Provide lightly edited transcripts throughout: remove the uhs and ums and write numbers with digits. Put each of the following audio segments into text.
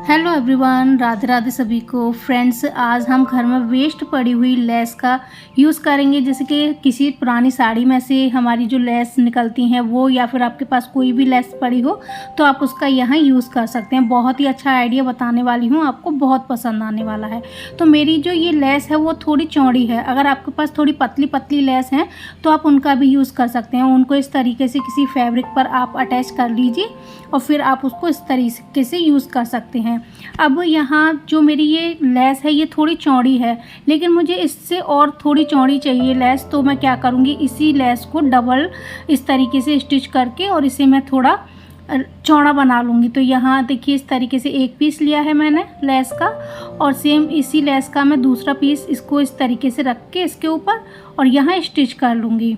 Hello everyone, Radhe Radhe सभी को। Friends, आज हम घर में वेस्ट पड़ी हुई लेस का यूज़ करेंगे। जैसे कि किसी पुरानी साड़ी में से हमारी जो लेस निकलती हैं वो, या फिर आपके पास कोई भी लेस पड़ी हो तो आप उसका यहाँ यूज़ कर सकते हैं। बहुत ही अच्छा आइडिया बताने वाली हूँ, आपको बहुत पसंद आने वाला है। तो मेरी जो ये लेस है वो थोड़ी चौड़ी है। अगर आपके पास थोड़ी पतली पतली लेस है तो आप उनका भी यूज़ कर सकते हैं। उनको इस तरीके से किसी फैब्रिक पर आप अटैच कर लीजिए और फिर आप उसको इस तरीके से यूज़ कर सकते हैं। अब यहाँ जो मेरी ये लेस है ये थोड़ी चौड़ी है, लेकिन मुझे इससे और थोड़ी चौड़ी चाहिए लेस। तो मैं क्या करूँगी, इसी लेस को डबल इस तरीके से स्टिच करके और इसे मैं थोड़ा चौड़ा बना लूँगी। तो यहाँ देखिए, इस तरीके से एक पीस लिया है मैंने लेस का, और सेम इसी लेस का मैं दूसरा पीस इसको इस तरीके से रख के इसके ऊपर और यहाँ स्टिच कर लूँगी।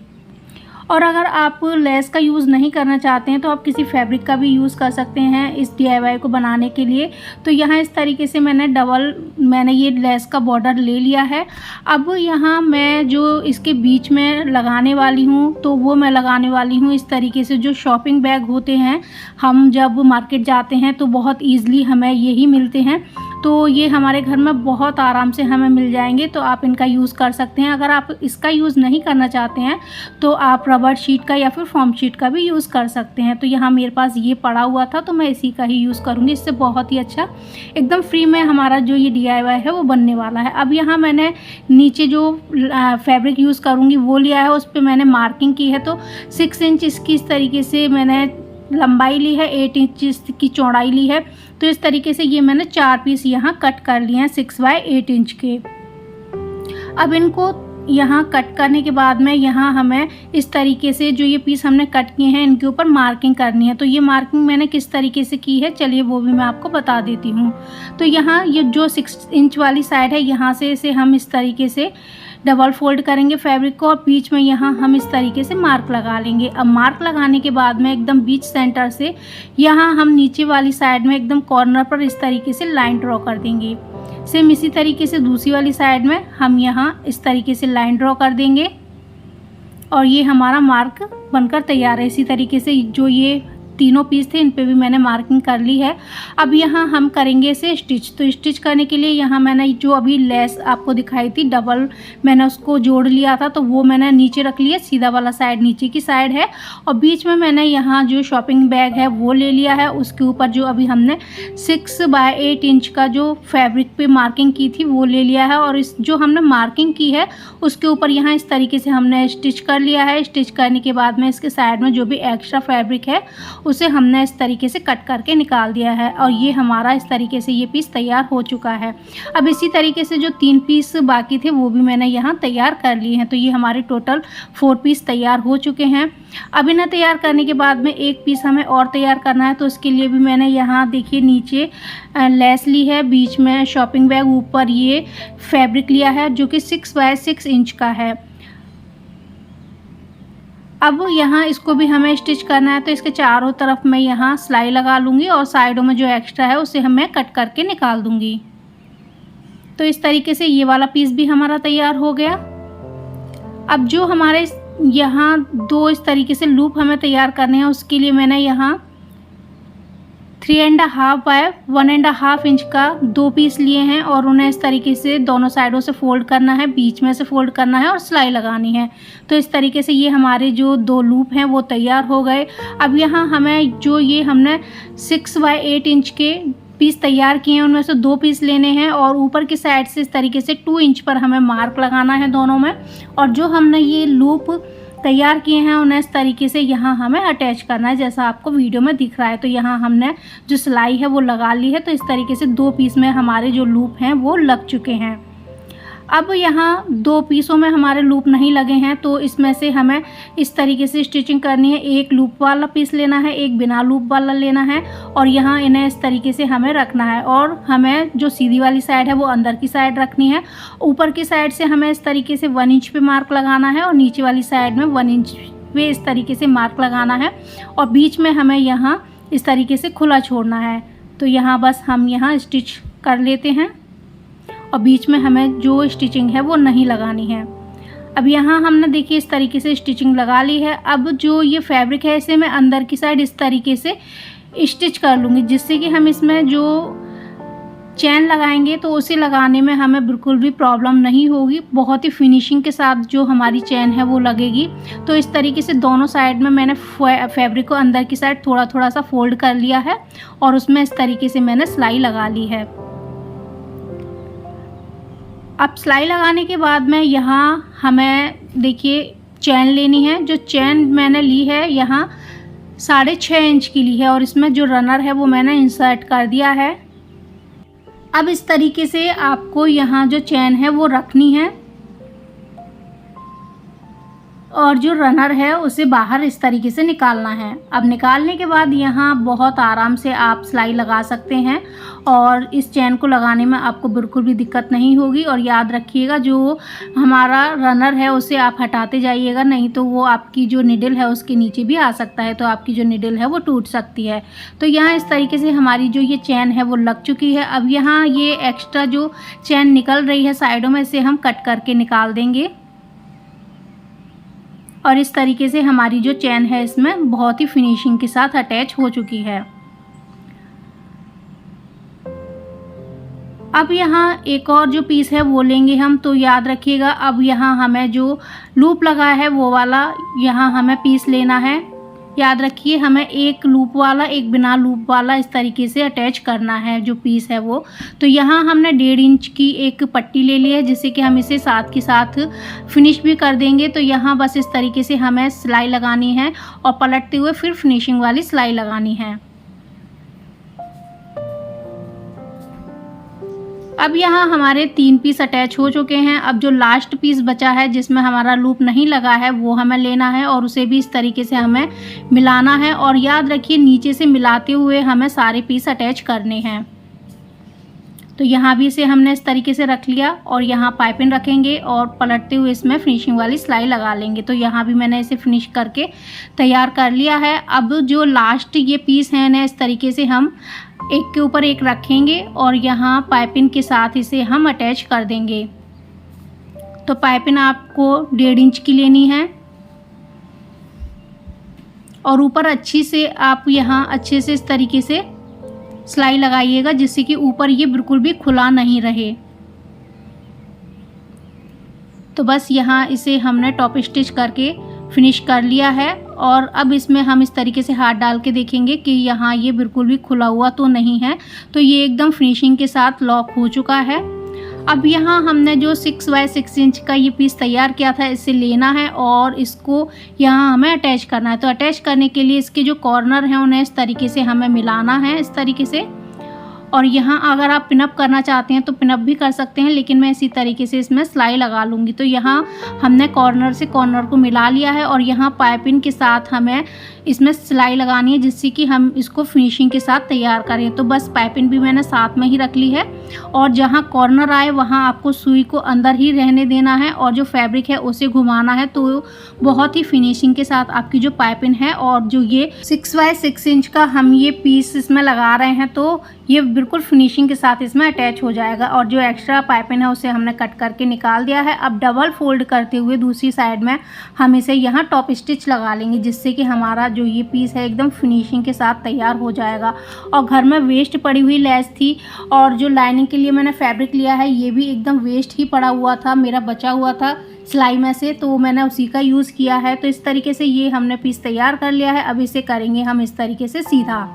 और अगर आप लेस का यूज़ नहीं करना चाहते हैं तो आप किसी फैब्रिक का भी यूज़ कर सकते हैं इस DIY को बनाने के लिए। तो यहाँ इस तरीके से मैंने ये लेस का बॉर्डर ले लिया है। अब यहाँ मैं जो इसके बीच में लगाने वाली हूँ तो वो मैं लगाने वाली हूँ इस तरीके से। जो शॉपिंग बैग होते हैं, हम जब मार्केट जाते हैं तो बहुत ईज़िली हमें यही मिलते हैं। तो ये हमारे घर में बहुत आराम से हमें मिल जाएंगे, तो आप इनका यूज़ कर सकते हैं। अगर आप इसका यूज़ नहीं करना चाहते हैं तो आप रबर शीट का या फिर फॉर्म शीट का भी यूज़ कर सकते हैं। तो यहाँ मेरे पास ये पड़ा हुआ था तो मैं इसी का ही यूज़ करूँगी। इससे बहुत ही अच्छा, एकदम फ्री में हमारा जो ये DIY है वो बनने वाला है। अब यहाँ मैंने नीचे जो फैब्रिक यूज़ करूँगी वो लिया है, उस पर मैंने मार्किंग की है। तो 6 इंच इसकी इस तरीके से मैंने लंबाई ली है, 8 इंच की चौड़ाई ली है। तो इस तरीके से ये मैंने 4 पीस यहाँ कट कर लिए हैं 6 बाय 8 इंच के। अब इनको यहाँ कट करने के बाद में यहाँ हमें इस तरीके से जो ये पीस हमने कट किए हैं इनके ऊपर मार्किंग करनी है। तो ये मार्किंग मैंने किस तरीके से की है, चलिए वो भी मैं आपको बता देती हूँ। तो यहाँ ये जो 6 इंच वाली साइड है, यहाँ से इसे हम इस तरीके से डबल फोल्ड करेंगे फैब्रिक को और बीच में यहाँ हम इस तरीके से मार्क लगा लेंगे। अब मार्क लगाने के बाद में एकदम बीच सेंटर से यहाँ हम नीचे वाली साइड में एकदम कॉर्नर पर इस तरीके से लाइन ड्रॉ कर देंगे। सेम इसी तरीके से दूसरी वाली साइड में हम यहाँ इस तरीके से लाइन ड्रॉ कर देंगे और ये हमारा मार्क बनकर तैयार है। इसी तरीके से जो ये तीनों पीस थे इन पे भी मैंने मार्किंग कर ली है। अब यहाँ हम करेंगे इसे स्टिच। तो स्टिच करने के लिए यहाँ मैंने जो अभी लेस आपको दिखाई थी डबल, मैंने उसको जोड़ लिया था तो वो मैंने नीचे रख लिया। सीधा वाला साइड नीचे की साइड है और बीच में मैंने यहाँ जो शॉपिंग बैग है वो ले लिया है। उसके ऊपर जो अभी हमने 6 बाय 8 इंच का जो फैब्रिक पे मार्किंग की थी वो ले लिया है और इस जो हमने मार्किंग की है उसके ऊपर यहाँ इस तरीके से हमने स्टिच कर लिया है। स्टिच करने के बाद में इसके साइड में जो भी एक्स्ट्रा फैब्रिक है उसे हमने इस तरीके से कट करके निकाल दिया है और ये हमारा इस तरीके से ये पीस तैयार हो चुका है। अब इसी तरीके से जो 3 पीस बाकी थे वो भी मैंने यहाँ तैयार कर लिए हैं। तो ये हमारे टोटल 4 पीस तैयार हो चुके हैं। अब इन्हें तैयार करने के बाद में एक पीस हमें और तैयार करना है। तो उसके लिए भी मैंने यहाँ देखिए नीचे लेस ली है, बीच में शॉपिंग बैग, ऊपर ये फैब्रिक लिया है जो कि 6 बाय 6 इंच का है। अब यहाँ इसको भी हमें स्टिच करना है। तो इसके चारों तरफ मैं यहाँ सिलाई लगा लूँगी और साइडों में जो एक्स्ट्रा है उसे हमें कट करके निकाल दूँगी। तो इस तरीके से ये वाला पीस भी हमारा तैयार हो गया। अब जो हमारे यहाँ 2 इस तरीके से लूप हमें तैयार करने हैं उसके लिए मैंने यहाँ 3.5 बाय 1.5 इंच का 2 पीस लिए हैं और उन्हें इस तरीके से दोनों साइडों से फोल्ड करना है, बीच में से फोल्ड करना है और सिलाई लगानी है। तो इस तरीके से ये हमारे जो 2 लूप हैं वो तैयार हो गए। अब यहाँ हमें जो ये हमने 6 बाय 8 इंच के पीस तैयार किए हैं उनमें से 2 पीस लेने हैं और ऊपर की साइड से इस तरीके से 2 इंच पर हमें मार्क लगाना है दोनों में। और जो हमने ये लूप तैयार किए हैं उन्हें इस तरीके से यहाँ हमें अटैच करना है, जैसा आपको वीडियो में दिख रहा है। तो यहाँ हमने जो सिलाई है वो लगा ली है। तो इस तरीके से 2 पीस में हमारे जो लूप हैं वो लग चुके हैं। अब यहाँ 2 पीसों में हमारे लूप नहीं लगे हैं तो इसमें से हमें इस तरीके से स्टिचिंग करनी है। एक लूप वाला पीस लेना है, एक बिना लूप वाला लेना है और यहाँ इन्हें इस तरीके से हमें रखना है और हमें जो सीधी वाली साइड है वो अंदर की साइड रखनी है। ऊपर की साइड से हमें इस तरीके से 1 इंच पे मार्क लगाना है और नीचे वाली साइड में 1 इंच पे इस तरीके से मार्क लगाना है और बीच में हमें यहाँ इस तरीके से खुला छोड़ना है। तो यहाँ बस हम यहाँ स्टिच कर लेते हैं और बीच में हमें जो स्टिचिंग है वो नहीं लगानी है। अब यहाँ हमने देखिए इस तरीके से स्टिचिंग लगा ली है। अब जो ये फैब्रिक है इसे मैं अंदर की साइड इस तरीके से स्टिच कर लूँगी, जिससे कि हम इसमें जो चैन लगाएंगे तो उसे लगाने में हमें बिल्कुल भी प्रॉब्लम नहीं होगी, बहुत ही फिनिशिंग के साथ जो हमारी चैन है वो लगेगी। तो इस तरीके से दोनों साइड में मैंने फैब्रिक को अंदर की साइड थोड़ा थोड़ा सा फोल्ड कर लिया है और उसमें इस तरीके से मैंने सिलाई लगा ली है। अब सिलाई लगाने के बाद में यहाँ हमें देखिए चैन लेनी है। जो चैन मैंने ली है यहाँ 6.5 इंच की ली है और इसमें जो रनर है वो मैंने इंसर्ट कर दिया है। अब इस तरीके से आपको यहाँ जो चैन है वो रखनी है और जो रनर है उसे बाहर इस तरीके से निकालना है। अब निकालने के बाद यहाँ बहुत आराम से आप सिलाई लगा सकते हैं और इस चैन को लगाने में आपको बिल्कुल भी दिक्कत नहीं होगी। और याद रखिएगा जो हमारा रनर है उसे आप हटाते जाइएगा, नहीं तो वो आपकी जो निडल है उसके नीचे भी आ सकता है, तो आपकी जो निडल है वो टूट सकती है। तो यहाँ इस तरीके से हमारी जो ये चैन है वो लग चुकी है। अब यहाँ ये एक्स्ट्रा जो चैन निकल रही है साइडों में, इसे हम कट करके निकाल देंगे और इस तरीके से हमारी जो चैन है इसमें बहुत ही फिनिशिंग के साथ अटैच हो चुकी है। अब यहाँ एक और जो पीस है वो लेंगे हम, तो याद रखिएगा अब यहाँ हमें जो लूप लगा है वो वाला यहाँ हमें पीस लेना है। याद रखिए हमें एक लूप वाला एक बिना लूप वाला इस तरीके से अटैच करना है जो पीस है वो। तो यहाँ हमने 1.5 इंच की एक पट्टी ले ली है जिससे कि हम इसे साथ के साथ फिनिश भी कर देंगे। तो यहाँ बस इस तरीके से हमें सिलाई लगानी है और पलटते हुए फिर फिनिशिंग वाली सिलाई लगानी है। अब यहाँ हमारे 3 पीस अटैच हो चुके हैं। अब जो लास्ट पीस बचा है जिसमें हमारा लूप नहीं लगा है वो हमें लेना है और उसे भी इस तरीके से हमें मिलाना है। और याद रखिए नीचे से मिलाते हुए हमें सारे पीस अटैच करने हैं। तो यहाँ भी इसे हमने इस तरीके से रख लिया और यहाँ पाइपिंग रखेंगे और पलटते हुए इसमें फिनिशिंग वाली सिलाई लगा लेंगे। तो यहाँ भी मैंने इसे फिनिश करके तैयार कर लिया है। अब जो लास्ट ये पीस है ना इस तरीके से हम एक के ऊपर एक रखेंगे और यहाँ पाइपिंग के साथ इसे हम अटैच कर देंगे। तो पाइपिंग आपको 1.5 इंच की लेनी है और ऊपर अच्छी से आप यहाँ अच्छे से इस तरीके से सिलाई लगाइएगा जिससे कि ऊपर ये बिल्कुल भी खुला नहीं रहे। तो बस यहाँ इसे हमने टॉप स्टिच करके फिनिश कर लिया है और अब इसमें हम इस तरीके से हाथ डाल के देखेंगे कि यहाँ ये बिल्कुल भी खुला हुआ तो नहीं है। तो ये एकदम फिनिशिंग के साथ लॉक हो चुका है। अब यहाँ हमने जो 6x6 इंच का ये पीस तैयार किया था इसे लेना है और इसको यहाँ हमें अटैच करना है। तो अटैच करने के लिए इसके जो कॉर्नर हैं उन्हें इस तरीके से हमें मिलाना है इस तरीके से। और यहाँ अगर आप पिनअप करना चाहते हैं तो पिनअप भी कर सकते हैं, लेकिन मैं इसी तरीके से इसमें सिलाई लगा लूँगी। तो यहाँ हमने कॉर्नर से कॉर्नर को मिला लिया है और यहाँ पाइपिंग के साथ हमें इसमें सिलाई लगानी है जिससे कि हम इसको फिनिशिंग के साथ तैयार करें। तो बस पाइपिंग भी मैंने साथ में ही रख ली है और जहाँ कॉर्नर आए वहाँ आपको सुई को अंदर ही रहने देना है और जो फैब्रिक है उसे घुमाना है। तो बहुत ही फिनिशिंग के साथ आपकी जो पाइपिंग है और जो ये 6x6 इंच का हम ये पीस इसमें लगा रहे हैं तो ये बिल्कुल फिनिशिंग के साथ इसमें अटैच हो जाएगा। और जो एक्स्ट्रा पाइपिंग है उसे हमने कट करके निकाल दिया है। अब डबल फोल्ड करते हुए दूसरी साइड में हम इसे यहाँ टॉप स्टिच लगा लेंगे जिससे कि हमारा जो ये पीस है एकदम फिनिशिंग के साथ तैयार हो जाएगा। और घर में वेस्ट पड़ी हुई लेस थी और जो लाइनिंग के लिए मैंने फैब्रिक लिया है ये भी एकदम वेस्ट ही पड़ा हुआ था, मेरा बचा हुआ था सिलाई में से, तो मैंने उसी का यूज़ किया है। तो इस तरीके से ये हमने पीस तैयार कर लिया है। अब इसे करेंगे हम इस तरीके से सीधा।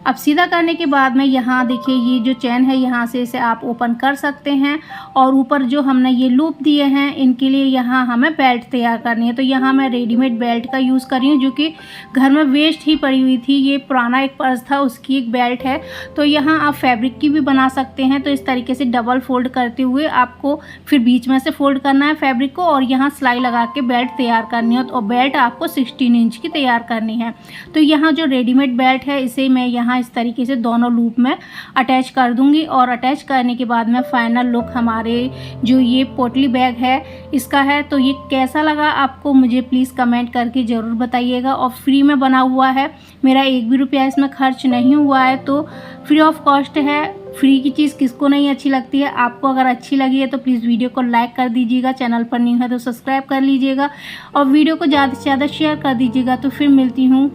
अब सीधा करने के बाद में यहाँ देखिए ये जो चैन है यहाँ से इसे आप ओपन कर सकते हैं और ऊपर जो हमने ये लूप दिए हैं इनके लिए यहाँ हमें बेल्ट तैयार करनी है। तो यहाँ मैं रेडीमेड बेल्ट का यूज़ कर रही हूँ जो कि घर में वेस्ट ही पड़ी हुई थी। ये पुराना एक पर्स था उसकी एक बेल्ट है। तो यहाँ आप फैब्रिक की भी बना सकते हैं। तो इस तरीके से डबल फोल्ड करते हुए आपको फिर बीच में से फोल्ड करना है फैब्रिक को और यहाँ सिलाई लगा के बेल्ट तैयार करनी है। और बेल्ट आपको 16 इंच की तैयार करनी है। तो यहाँ जो रेडीमेड बेल्ट है इसे मैं यहाँ इस तरीके से दोनों लूप में अटैच कर दूंगी। और अटैच करने के बाद में फाइनल लुक हमारे जो ये पोटली बैग है इसका है। तो ये कैसा लगा आपको मुझे प्लीज़ कमेंट करके ज़रूर बताइएगा। और फ्री में बना हुआ है, मेरा 1 भी रुपया इसमें खर्च नहीं हुआ है, तो फ्री ऑफ कॉस्ट है। फ्री की चीज़ किसको नहीं अच्छी लगती है। आपको अगर अच्छी लगी है तो प्लीज़ वीडियो को लाइक कर दीजिएगा, चैनल पर न्यू है तो सब्सक्राइब कर लीजिएगा और वीडियो को ज़्यादा से ज़्यादा शेयर कर दीजिएगा। तो फिर मिलती हूँ